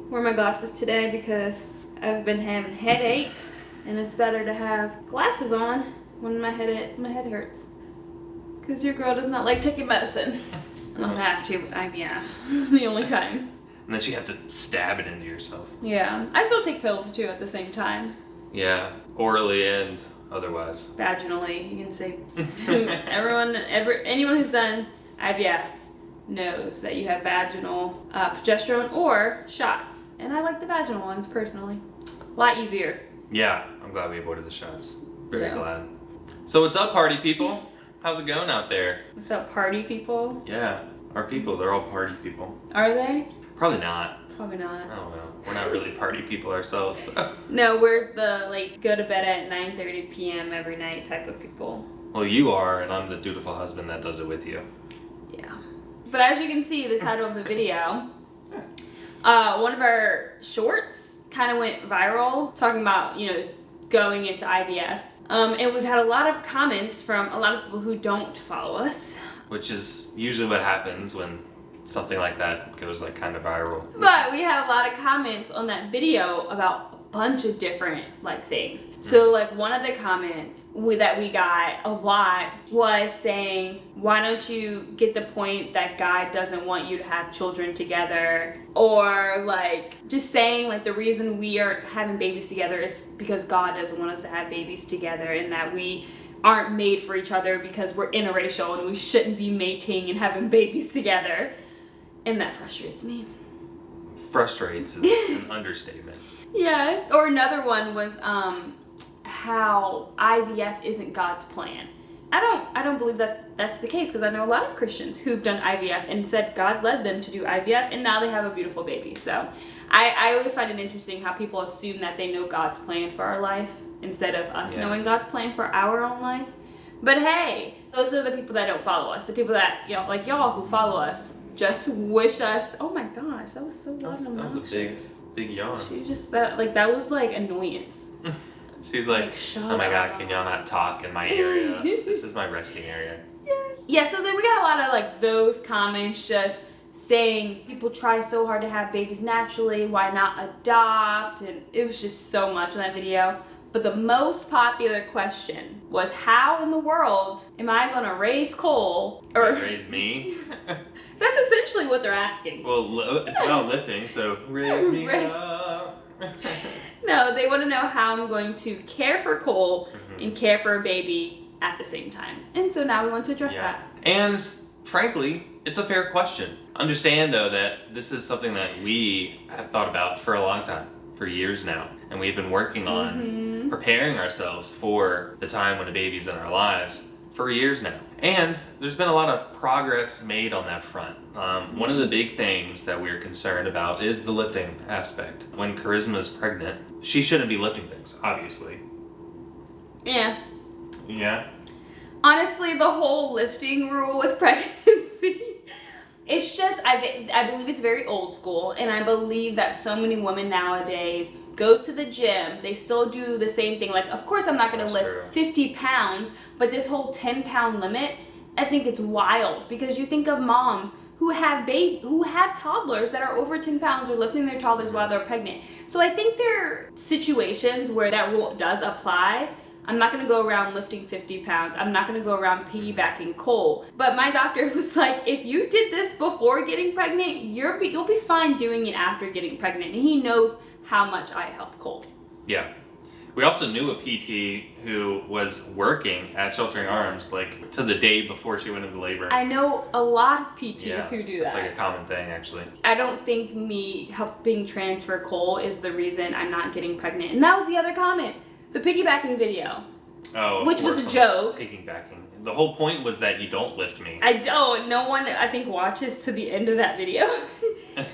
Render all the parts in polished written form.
wear my glasses today because I've been having headaches, and it's better to have glasses on when my head hurts. Because your girl does not like taking medicine. Unless I have to with IVF. The only time. Unless you have to stab it into yourself. Yeah. I still take pills too at the same time. Yeah. Orally and otherwise. Vaginally, you can say. Anyone who's done IVF knows that you have vaginal progesterone or shots. And I like the vaginal ones personally. A lot easier. Yeah. I'm glad we avoided the shots. Very glad. So what's up, party people? How's it going out there? What's up, party people? Yeah, our people, they're all party people. Are they? Probably not. Probably not. I don't know. We're not really party people ourselves. So. No, we're the, go to bed at 9:30 p.m. every night type of people. Well, you are, and I'm the dutiful husband that does it with you. Yeah. But as you can see, the title of the video, one of our shorts kind of went viral, talking about, going into IVF. And we've had a lot of comments from a lot of people who don't follow us. Which is usually what happens when something like that goes kind of viral. But we had a lot of comments on that video about a bunch of different things. So one of the comments that we got a lot was saying, why don't you get the point that God doesn't want you to have children together? Or just saying the reason we are having babies together is because God doesn't want us to have babies together, and that we aren't made for each other because we're interracial and we shouldn't be mating and having babies together. And that frustrates me. Frustrates is an understatement. Yes. Or another one was how IVF isn't God's plan. I don't believe that that's the case, because I know a lot of Christians who've done IVF and said God led them to do IVF, and now they have a beautiful baby. So I always find it interesting how people assume that they know God's plan for our life instead of us knowing God's plan for our own life. But hey, those are the people that don't follow us. The people that, like y'all who follow us, just wish us, oh my gosh, that was so loud and obnoxious. That was a big yawn. She just, that was annoyance. She's like, oh my God, can y'all not talk in my area? This is my resting area. Yeah, so then we got a lot of those comments just saying people try so hard to have babies naturally, why not adopt? And it was just so much in that video. But the most popular question was, how in the world am I going to raise Cole? Or raise me? That's essentially what they're asking. Well, it's about lifting, so raise me up. No, they want to know how I'm going to care for Cole and care for a baby at the same time. And so now we want to address that. And frankly, it's a fair question. Understand, though, that this is something that we have thought about for a long time, for years now. And we've been working on preparing ourselves for the time when a baby's in our lives for years now. And there's been a lot of progress made on that front. One of the big things that we're concerned about is the lifting aspect. When Charisma is pregnant, she shouldn't be lifting things, obviously. Yeah. Yeah? Honestly, the whole lifting rule with pregnancy, it's just, I believe it's very old school, and I believe that so many women nowadays go to the gym, they still do the same thing. Of course I'm not going to lift 50 pounds, but this whole 10-pound limit, I think it's wild, because you think of moms who have toddlers that are over 10 pounds or lifting their toddlers while they're pregnant. So I think there are situations where that rule does apply. I'm not going to go around lifting 50 pounds. I'm not going to go around piggybacking Cole. But my doctor was like, if you did this before getting pregnant, you'll be fine doing it after getting pregnant. And he knows how much I help Cole. Yeah. We also knew a PT who was working at Sheltering Arms to the day before she went into labor. I know a lot of PTs who do that. It's a common thing, actually. I don't think me helping transfer Cole is the reason I'm not getting pregnant. And that was the other comment. The piggybacking video. Oh, which was a joke. Piggybacking. The whole point was that you don't lift me. I don't. No one, I think, watches to the end of that video.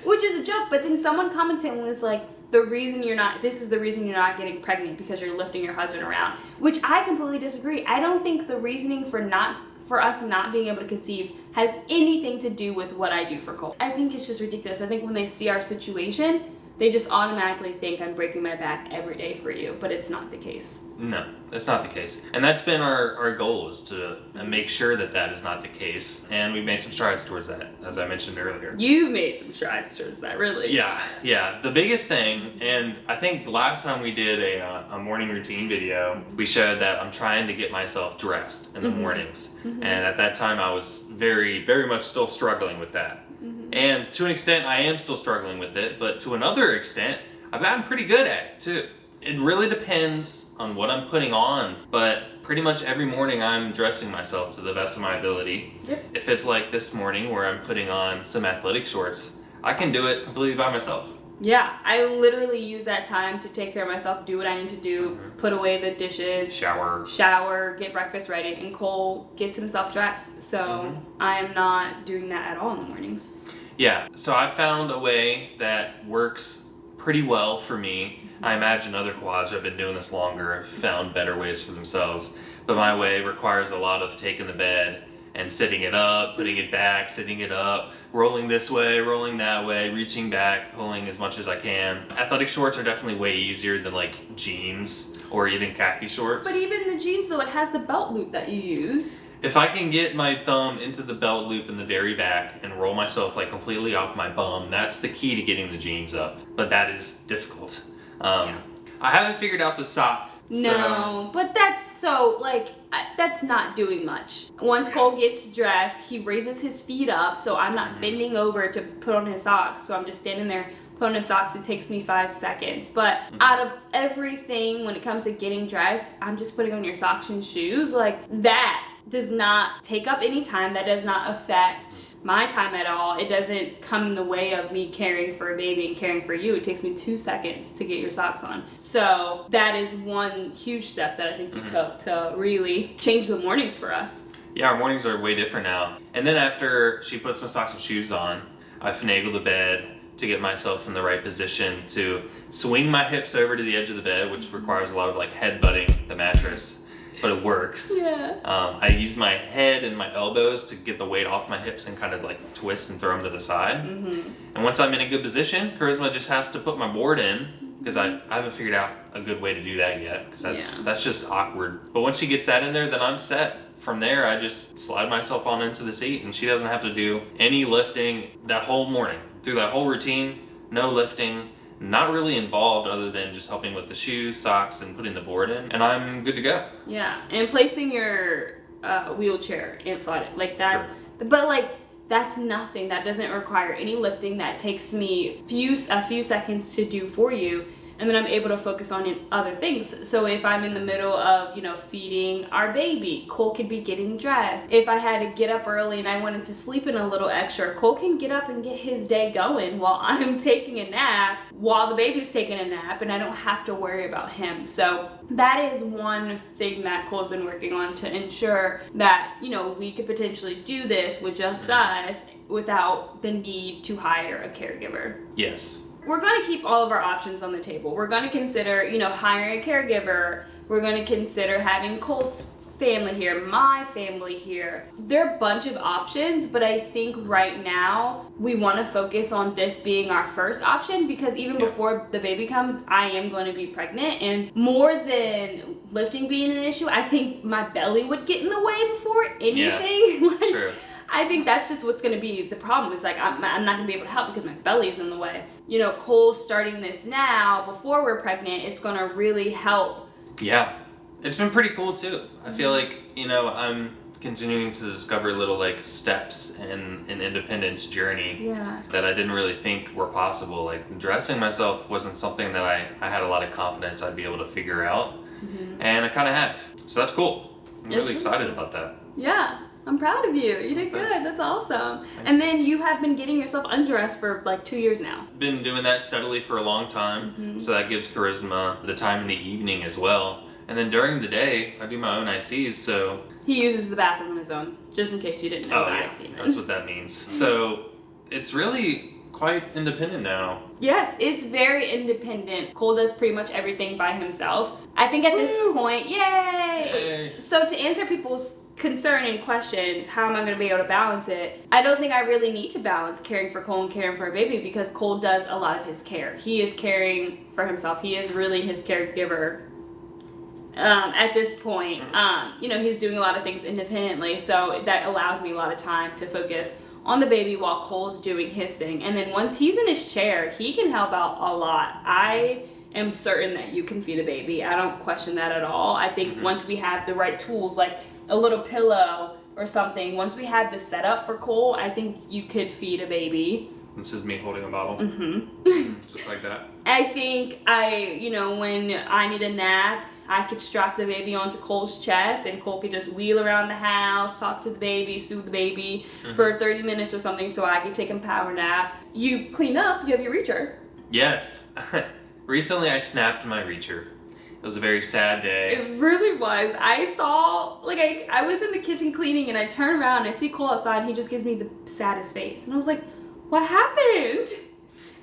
Which is a joke. But then someone commented and was like, this is the reason you're not getting pregnant, because you're lifting your husband around. Which I completely disagree. I don't think the reasoning for us not being able to conceive has anything to do with what I do for Cole. I think it's just ridiculous. I think when they see our situation, they just automatically think I'm breaking my back every day for you, but it's not the case. No, that's not the case. And that's been our goal, is to make sure that is not the case. And we've made some strides towards that, as I mentioned earlier. You made some strides towards that, really. Yeah. The biggest thing, and I think the last time we did a morning routine video, we showed that I'm trying to get myself dressed in the mornings. And at that time, I was very, very much still struggling with that. And to an extent, I am still struggling with it, but to another extent, I've gotten pretty good at it too. It really depends on what I'm putting on, but pretty much every morning I'm dressing myself to the best of my ability. Yep. If it's like this morning where I'm putting on some athletic shorts, I can do it completely by myself. Yeah, I literally use that time to take care of myself, do what I need to do, put away the dishes, shower, get breakfast ready, and Cole gets himself dressed. So I am not doing that at all in the mornings. Yeah, so I found a way that works pretty well for me. I imagine other quads who have been doing this longer have found better ways for themselves. But my way requires a lot of taking the bed and sitting it up, putting it back, sitting it up, rolling this way, rolling that way, reaching back, pulling as much as I can. Athletic shorts are definitely way easier than like jeans or even khaki shorts. But even the jeans, though, it has the belt loop that you use. If I can get my thumb into the belt loop in the very back and roll myself like completely off my bum, that's the key to getting the jeans up. But that is difficult. I haven't figured out the sock. No, but that's so, that's not doing much. Once Cole gets dressed, he raises his feet up, so I'm not bending over to put on his socks. So I'm just standing there putting on his socks. It takes me 5 seconds. But out of everything, when it comes to getting dressed, I'm just putting on your socks and shoes. Like, that does not take up any time. That does not affect my time at all. It doesn't come in the way of me caring for a baby and caring for you. It takes me 2 seconds to get your socks on. So that is one huge step that I think you took to really change the mornings for us. Yeah, our mornings are way different now. And then after she puts my socks and shoes on, I finagle the bed to get myself in the right position to swing my hips over to the edge of the bed, which requires a lot of like headbutting the mattress. But it works. Yeah. I use my head and my elbows to get the weight off my hips and kind of like twist and throw them to the side. And once I'm in a good position, Charisma just has to put my board in, because I haven't figured out a good way to do that yet, because that's just awkward. But once she gets that in there, then I'm set. From there, I just slide myself on into the seat, and she doesn't have to do any lifting that whole morning. Through that whole routine, no lifting. Not really involved other than just helping with the shoes, socks, and putting the board in, and I'm good to go. Yeah, and placing your wheelchair inside it like that. Sure. But like, that's nothing. That doesn't require any lifting. That takes me a few seconds to do for you, and then I'm able to focus on other things. So if I'm in the middle of, feeding our baby, Cole could be getting dressed. If I had to get up early and I wanted to sleep in a little extra, Cole can get up and get his day going while I'm taking a nap, while the baby's taking a nap, and I don't have to worry about him. So that is one thing that Cole's been working on to ensure that, we could potentially do this with just us without the need to hire a caregiver. Yes. We're going to keep all of our options on the table. We're going to consider, hiring a caregiver. We're going to consider having Cole's family here, my family here. There are a bunch of options, but I think right now we want to focus on this being our first option, because even before the baby comes, I am going to be pregnant, and more than lifting being an issue, I think my belly would get in the way before anything. Yeah, true. I think that's just what's going to be the problem. Is like, I'm not going to be able to help because my belly is in the way. Cole's starting this now before we're pregnant. It's going to really help. Yeah. It's been pretty cool too. I feel like, I'm continuing to discover little like steps in an independence journey that I didn't really think were possible. Like, dressing myself wasn't something that I had a lot of confidence I'd be able to figure out. And I kind of have. So that's cool. I'm really excited about that. Yeah. I'm proud of you. You did good. That's awesome. And then you have been getting yourself undressed for like 2 years now. Been doing that steadily for a long time. So that gives Charisma the time in the evening as well. And then during the day, I do my own ICs, so... He uses the bathroom on his own, just in case you didn't know IC meant. That's what that means. So it's really quite independent now. Yes, it's very independent. Cole does pretty much everything by himself. I think at this point, yay! So to answer people's concern and questions, how am I going to be able to balance it? I don't think I really need to balance caring for Cole and caring for a baby because Cole does a lot of his care. He is caring for himself. He is really his caregiver. At this point, he's doing a lot of things independently, so that allows me a lot of time to focus on the baby while Cole's doing his thing. And then once he's in his chair, he can help out a lot. I am certain that you can feed a baby. I don't question that at all. I think once we have the right tools, like a little pillow or something, once we have the setup for Cole, I think you could feed a baby. This is me holding a bottle. Just like that. I think when I need a nap, I could strap the baby onto Cole's chest and Cole could just wheel around the house, talk to the baby, soothe the baby for 30 minutes or something so I could take a power nap. You clean up, you have your reacher. Yes. Recently I snapped my reacher. It was a very sad day. It really was. I saw, I was in the kitchen cleaning and I turn around and I see Cole outside and he just gives me the saddest face. And I was like, what happened?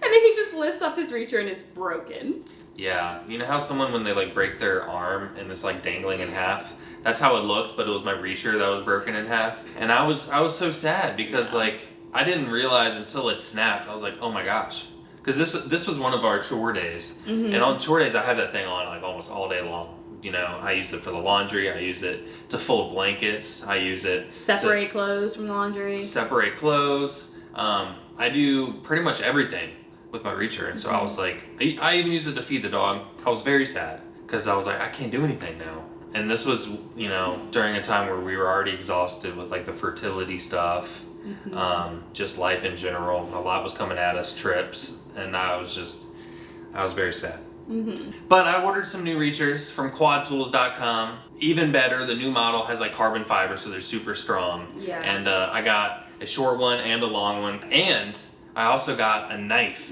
And then he just lifts up his reacher and it's broken. Yeah, you know how someone when they break their arm and it's dangling in half? That's how it looked, but it was my reacher that was broken in half. And I was so sad because I didn't realize until it snapped. I was like, oh my gosh. Because this was one of our chore days. And on chore days I have that thing on almost all day long. I use it for the laundry, I use it to fold blankets, I use it separate clothes from the laundry. Separate clothes. I do pretty much everything with my reacher, and so I was like, I even used it to feed the dog. I was very sad because I was like, I can't do anything now. And this was, during a time where we were already exhausted with the fertility stuff, just life in general. A lot was coming at us, trips, and I was very sad. But I ordered some new reachers from quadtools.com. Even better, the new model has carbon fiber, so they're super strong. Yeah. And I got a short one and a long one, and I also got a knife.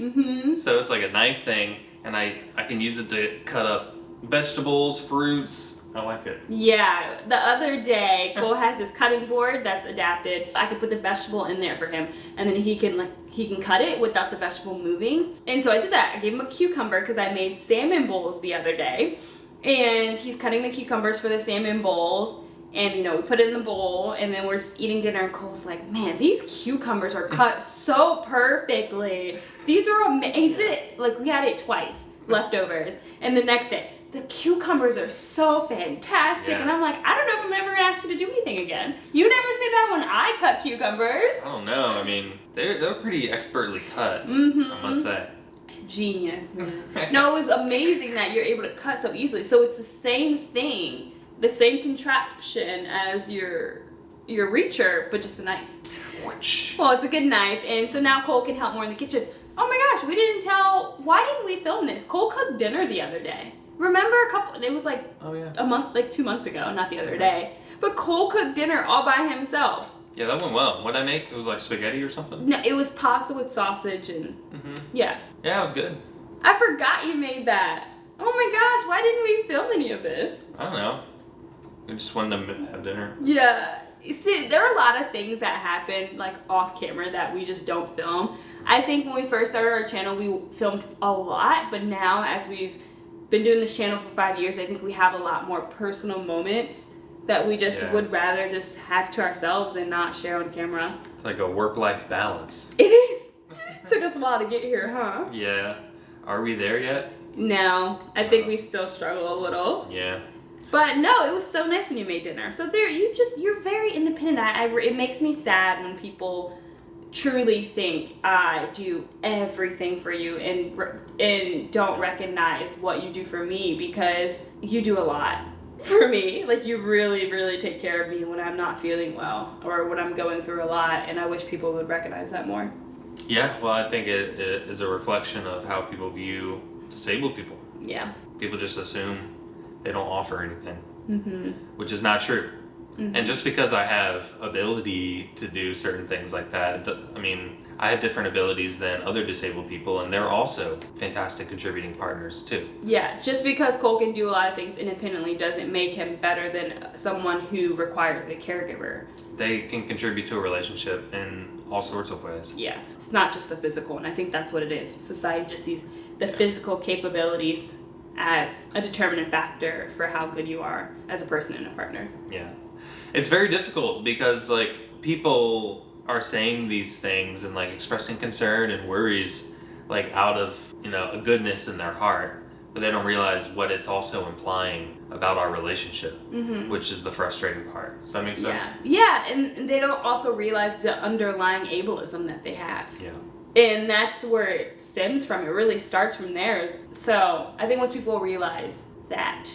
So it's like a knife thing, and I can use it to cut up vegetables, fruits. I like it. Yeah, the other day, Cole has this cutting board that's adapted. I could put the vegetable in there for him, and then he can cut it without the vegetable moving. And so I did that. I gave him a cucumber because I made salmon bowls the other day, and he's cutting the cucumbers for the salmon bowls. And we put it in the bowl, and then we're just eating dinner, and Cole's like, man, these cucumbers are cut so perfectly. These are amazing. He did it, we had it twice, leftovers. And the next day, the cucumbers are so fantastic. Yeah. And I'm like, I don't know if I'm ever going to ask you to do anything again. You never say that when I cut cucumbers. I don't know. I mean, they're pretty expertly cut, I must say. Genius, man. No, it was amazing that you're able to cut so easily. So it's the same thing. The same contraption as your reacher, but just a knife. Well, it's a good knife, and so now Cole can help more in the kitchen. Oh my gosh, why didn't we film this? Cole cooked dinner the other day. Remember it was a month, 2 months ago, not the other day. But Cole cooked dinner all by himself. Yeah, that went well. What did I make? It was spaghetti or something? No, it was pasta with sausage and yeah. Yeah, it was good. I forgot you made that. Oh my gosh, why didn't we film any of this? I don't know. We just wanted to have dinner. Yeah. You see, there are a lot of things that happen off camera that we just don't film. I think when we first started our channel, we filmed a lot, but now as we've been doing this channel for 5 years, I think we have a lot more personal moments that we just would rather just have to ourselves and not share on camera. It's like a work-life balance. It is. Took us a while to get here, huh? Yeah. Are we there yet? No. I think we still struggle a little. Yeah. But no, it was so nice when you made dinner. So you're very independent. It makes me sad when people truly think I do everything for you and don't recognize what you do for me, because you do a lot for me. You really, really take care of me when I'm not feeling well or when I'm going through a lot, and I wish people would recognize that more. Yeah, well, I think it is a reflection of how people view disabled people. Yeah. People just assume they don't offer anything, which is not true. And just because I have ability to do certain things like that, I have different abilities than other disabled people, and they're also fantastic contributing partners too. Yeah, just because Cole can do a lot of things independently doesn't make him better than someone who requires a caregiver. They can contribute to a relationship in all sorts of ways. Yeah, it's not just the physical, and I think that's what it is. Society just sees the physical capabilities as a determinant factor for how good you are as a person and a partner. Yeah. It's very difficult because, like, people are saying these things and, like, expressing concern and worries, like, out of, you know, a goodness in their heart, but they don't realize what it's also implying about our relationship, which is the frustrating part. Does that make sense? Yeah, and they don't also realize the underlying ableism that they have. Yeah. And that's where it stems from. It really starts from there. So I think once people realize that,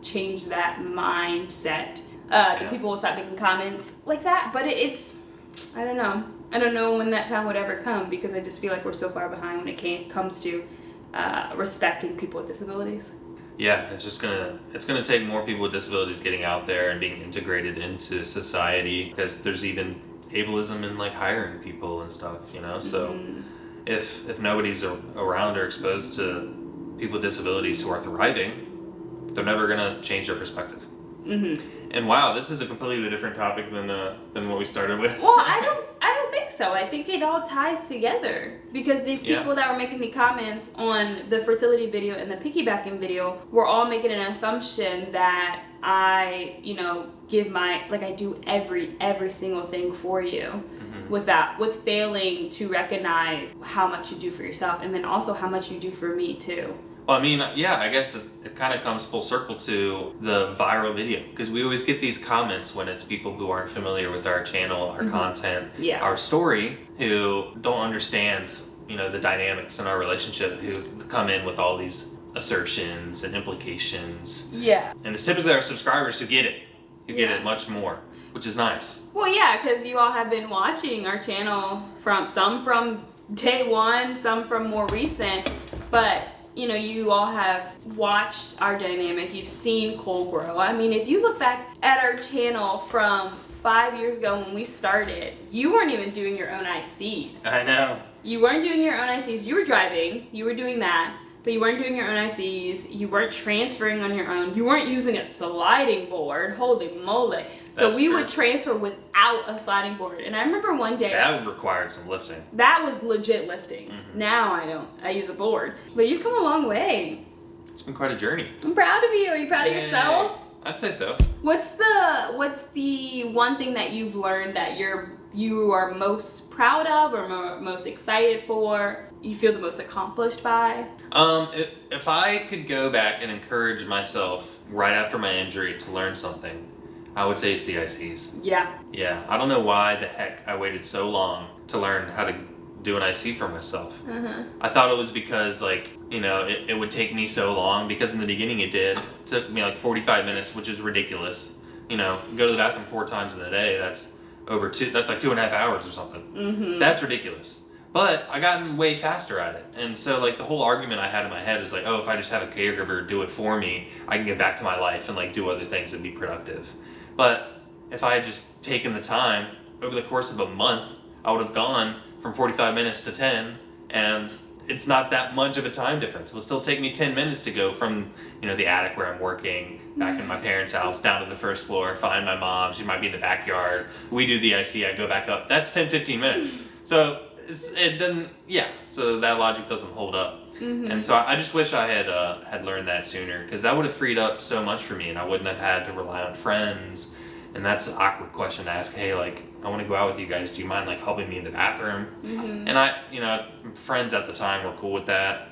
change that mindset, then people will stop making comments like that. But it's, I don't know. I don't know when that time would ever come, because I just feel like we're so far behind when it comes to respecting people with disabilities. Yeah, it's gonna take more people with disabilities getting out there and being integrated into society, because there's even ableism in, like, hiring people and stuff, you know. So if nobody's around or exposed to people with disabilities who are thriving, they're never gonna change their perspective. And wow, this is a completely different topic than what we started with. Well, I don't think so. I think it all ties together, because these people that were making the comments on the fertility video and the piggybacking video were all making an assumption that I, you know, I do every single thing for you, with failing to recognize how much you do for yourself, and then also how much you do for me too. Well, I mean, yeah, I guess it kind of comes full circle to the viral video, because we always get these comments when it's people who aren't familiar with our channel, our content, our story, who don't understand, you know, the dynamics in our relationship, who come in with all these assertions and implications. Yeah. And it's typically our subscribers who get it, get it much more, which is nice. Well, yeah, because you all have been watching our channel some from day one, some from more recent, but you know, you all have watched our dynamic. You've seen Cole grow. I mean, if you look back at our channel from 5 years ago when we started, you weren't even doing your own ICs. I know. You weren't doing your own ICs. You were driving. You were doing that. But you weren't doing your own ICs. You weren't transferring on your own. You weren't using a sliding board. Holy moly. So we would transfer without a sliding board. And I remember one day. That required some lifting. That was legit lifting. Now I don't. I use a board. But you've come a long way. It's been quite a journey. I'm proud of you. Are you proud of yourself? I'd say so. What's the one thing that you've learned that you are most proud of, or most excited for, you feel the most accomplished by? If I could go back and encourage myself right after my injury to learn something, I would say it's the ICs. Yeah. Yeah. I don't know why the heck I waited so long to learn how to do an IC for myself. I thought it was because, like, you know, it would take me so long, because in the beginning it did. It took me like 45 minutes, which is ridiculous. You know, go to the bathroom 4 times in a day, that's like 2.5 hours or something. That's ridiculous. But I gotten way faster at it. And so, like, the whole argument I had in my head is like, oh, if I just have a caregiver do it for me, I can get back to my life and, like, do other things and be productive. But if I had just taken the time over the course of a month, I would have gone from 45 minutes to 10, and it's not that much of a time difference. It will still take me 10 minutes to go from, you know, the attic where I'm working, back in my parents' house, down to the first floor, find my mom. She might be in the backyard. We do the IC, I go back up. That's 10, 15 minutes. So it doesn't, so that logic doesn't hold up. And so I just wish I had learned that sooner, because that would have freed up so much for me, and I wouldn't have had to rely on friends. And that's an awkward question to ask. Hey, like, I want to go out with you guys. Do you mind, like, helping me in the bathroom? And friends at the time were cool with that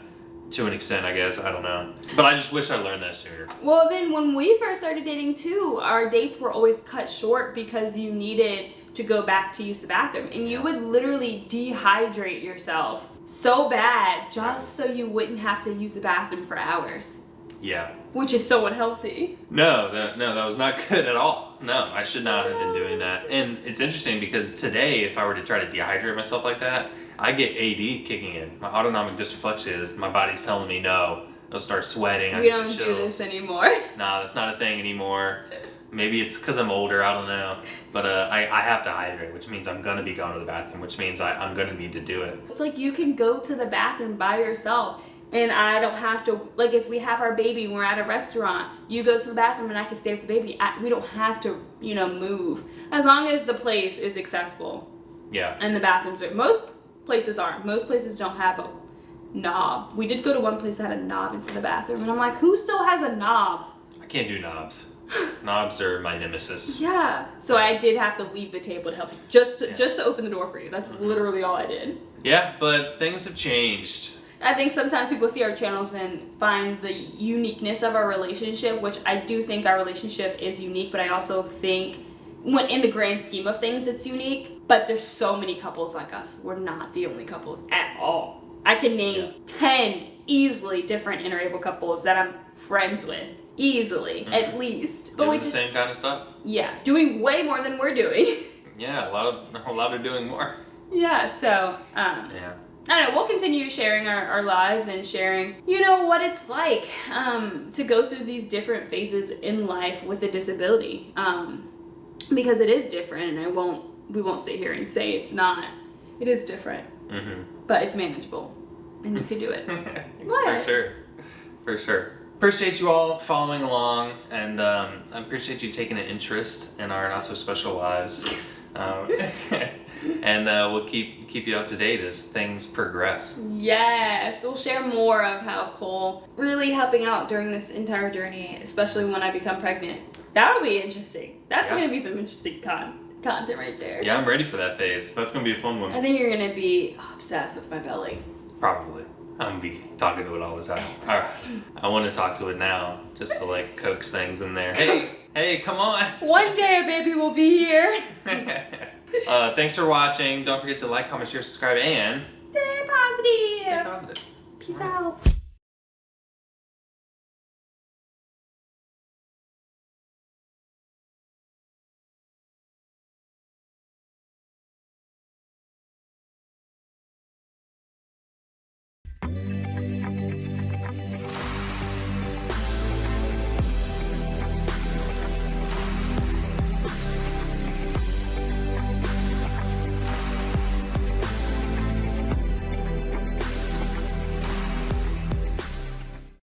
to an extent, I guess. I don't know. But I just wish I learned that sooner. Well, then when we first started dating too, our dates were always cut short because you needed to go back to use the bathroom. And you would literally dehydrate yourself so bad just so you wouldn't have to use the bathroom for hours. Yeah. Which is so unhealthy. No, that was not good at all. No, I should not have been doing that. And it's interesting because today, if I were to try to dehydrate myself like that, I get AD kicking in. My autonomic dysreflexia is, my body's telling me no. I'll start sweating. We don't do this anymore. Nah, that's not a thing anymore. Maybe it's because I'm older, I don't know. But I have to hydrate, which means I'm going to be going to the bathroom, which means I'm going to need to do it. It's like you can go to the bathroom by yourself. And I don't have to, like, if we have our baby and we're at a restaurant, you go to the bathroom and I can stay with the baby. We don't have to, move. As long as the place is accessible. Yeah. And the bathrooms are, most places aren't. Most places don't have a knob. We did go to one place that had a knob into the bathroom, and I'm like, who still has a knob? I can't do knobs. Knobs are my nemesis. Yeah. So I did have to leave the table to help you, just to open the door for you. That's literally all I did. Yeah, but things have changed. I think sometimes people see our channels and find the uniqueness of our relationship, which I do think our relationship is unique, but I also think when in the grand scheme of things it's unique. But there's so many couples like us. We're not the only couples at all. I can name 10 easily different interabled couples that I'm friends with. Easily, at least. But Doing the same kind of stuff? Yeah, doing way more than we're doing. Yeah, a lot of doing more. Yeah, so Yeah. I don't know, we'll continue sharing our lives and sharing, you know, what it's like to go through these different phases in life with a disability. Because it is different, and we won't sit here and say it's not. It is different. But it's manageable. And you can do it. For sure. For sure. Appreciate you all following along, and I appreciate you taking an interest in our not so special lives. And we'll keep you up to date as things progress. Yes, we'll share more of how Cole really helping out during this entire journey, especially when I become pregnant. That'll be interesting. That's gonna be some interesting content right there. Yeah, I'm ready for that phase. That's gonna be a fun one. I think you're gonna be obsessed with my belly. Probably. I'm gonna be talking to it all the time. Alright. I want to talk to it now, just to like coax things in there. Hey, come on! One day a baby will be here. Thanks for watching. Don't forget to like, comment, share, subscribe, and Stay positive. stay positive. Peace out.